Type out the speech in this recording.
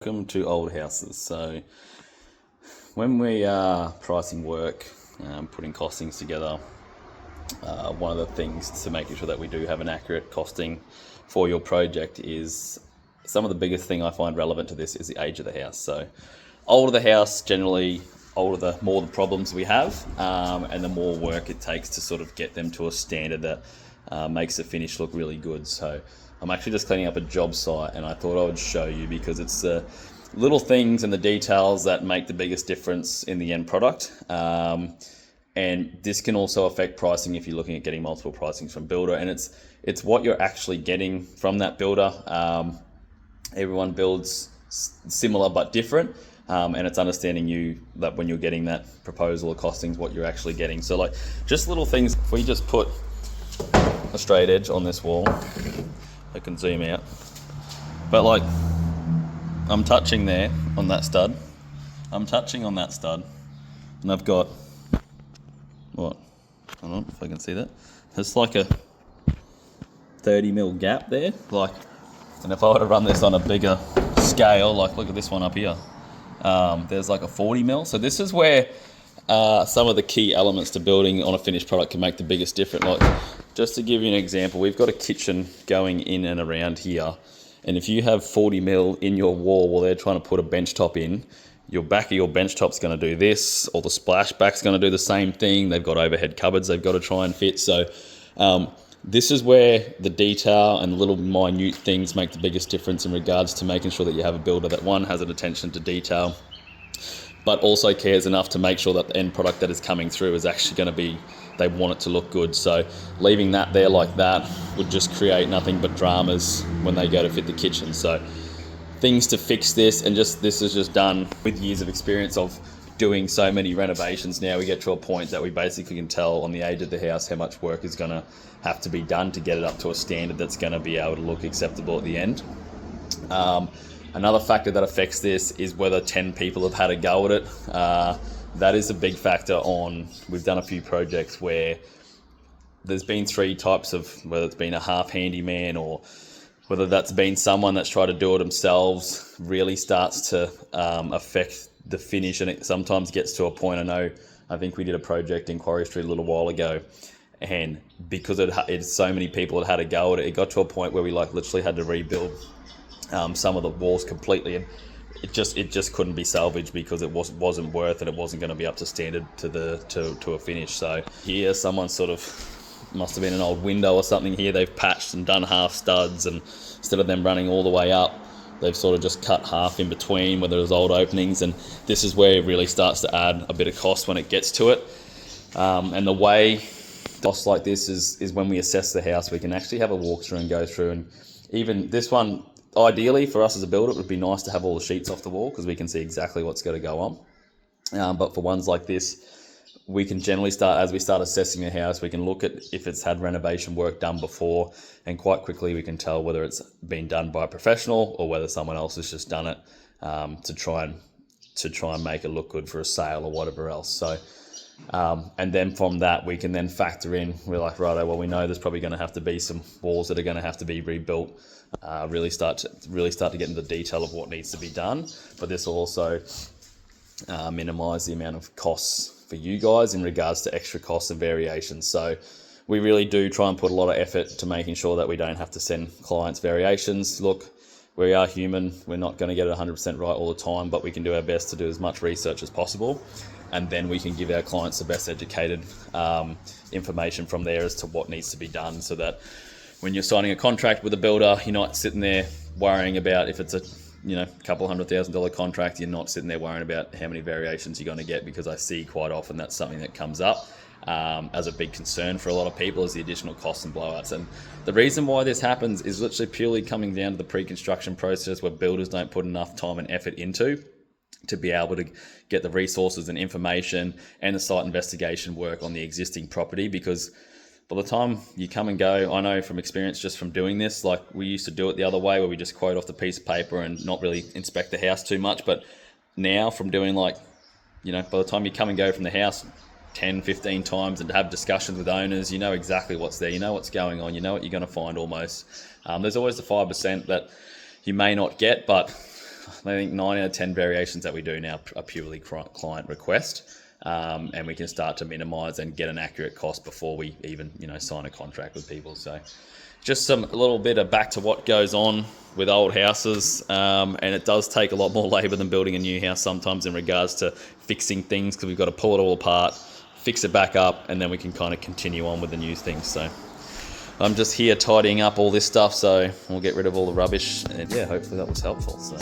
Welcome to Old Houses. So when we are pricing work, putting costings together, one of the things to making sure that we do have an accurate costing for your project is some of the biggest thing I find relevant to this is the age of the house. So older the house, generally older the more the problems we have, and the more work it takes to sort of get them to a standard that makes the finish look really good. So I'm actually just cleaning up a job site, and I thought I would show you because it's the little things and the details that make the biggest difference in the end product. And this can also affect pricing if you're looking at getting multiple pricings from builder, and it's what you're actually getting from that builder. Everyone builds similar but different, and it's understanding you that when you're getting that proposal or costings, what you're actually getting. So like just little things. If we just put a straight edge on this wall, I can zoom out, but like I'm touching there on that stud, I'm touching on that stud, and I've got what, I don't know if I can see that, there's like a 30mm gap there, like, and if I were to run this on a bigger scale, like look at this one up here, there's like a 40mm. So this is where some of the key elements to building on a finished product can make the biggest difference. Like, just to give you an example, we've got a kitchen going in and around here, and if you have 40mm in your wall while they're trying to put a bench top in, your back of your bench top's going to do this, or the splashback's going to do the same thing. They've got overhead cupboards they've got to try and fit. So this is where the detail and little minute things make the biggest difference in regards to making sure that you have a builder that, one, has an attention to detail, but also cares enough to make sure that the end product that is coming through is actually going to be, they want it to look good. So leaving that there like that would just create nothing but dramas when they go to fit the kitchen. So things to fix this, and just this is just done with years of experience of doing so many renovations. Now we get to a point that we basically can tell on the age of the house how much work is going to have to be done to get it up to a standard that's going to be able to look acceptable at the end. Another factor that affects this is whether 10 people have had a go at it. That is a big factor on, we've done a few projects where there's been three types of, whether it's been a half handyman or whether that's been someone that's tried to do it themselves, really starts to affect the finish. And it sometimes gets to a point, I think we did a project in Quarry Street a little while ago, and because it's so many people had a go at it, it got to a point where we like literally had to rebuild some of the walls completely, and it just couldn't be salvaged because it wasn't worth it. It wasn't going to be up to standard to a finish. So here, someone sort of must have been an old window or something here. They've patched and done half studs, and instead of them running all the way up, they've sort of just cut half in between where there's old openings. And this is where it really starts to add a bit of cost when it gets to it. And the way costs like this is when we assess the house, we can actually have a walkthrough and go through. And even this one, ideally for us as a builder, it would be nice to have all the sheets off the wall because we can see exactly what's going to go on. But for ones like this, we can generally start, as we start assessing a house, we can look at if it's had renovation work done before, and quite quickly we can tell whether it's been done by a professional or whether someone else has just done it to try and make it look good for a sale or whatever else. So and then from that we can then factor in, we're like, righto, well, we know there's probably going to have to be some walls that are going to have to be rebuilt, really start to get into the detail of what needs to be done. But this will also minimize the amount of costs for you guys in regards to extra costs and variations. So we really do try and put a lot of effort to making sure that we don't have to send clients variations. Look, we are human. We're not going to get it 100% right all the time, but we can do our best to do as much research as possible. And then we can give our clients the best educated information from there as to what needs to be done, so that when you're signing a contract with a builder, you're not sitting there worrying about if it's a couple $100,000 contract, you're not sitting there worrying about how many variations you're going to get, because I see quite often that's something that comes up as a big concern for a lot of people, is the additional costs and blowouts. And the reason why this happens is literally purely coming down to the pre-construction process, where builders don't put enough time and effort into to be able to get the resources and information and the site investigation work on the existing property. Because by the time you come and go, I know from experience just from doing this, like we used to do it the other way where we just quote off the piece of paper and not really inspect the house too much. But now from doing by the time you come and go from the house 10, 15 times and have discussions with owners, you know exactly what's there, you know what's going on, you know what you're going to find almost. There's always the 5% that you may not get, but I think 9 out of 10 variations that we do now are purely client request. And we can start to minimize and get an accurate cost before we even, sign a contract with people. So just a little bit of back to what goes on with old houses. And it does take a lot more labor than building a new house sometimes in regards to fixing things, because we've got to pull it all apart, fix it back up, and then we can kind of continue on with the new things. So I'm just here tidying up all this stuff, so we'll get rid of all the rubbish, and yeah, hopefully that was helpful. So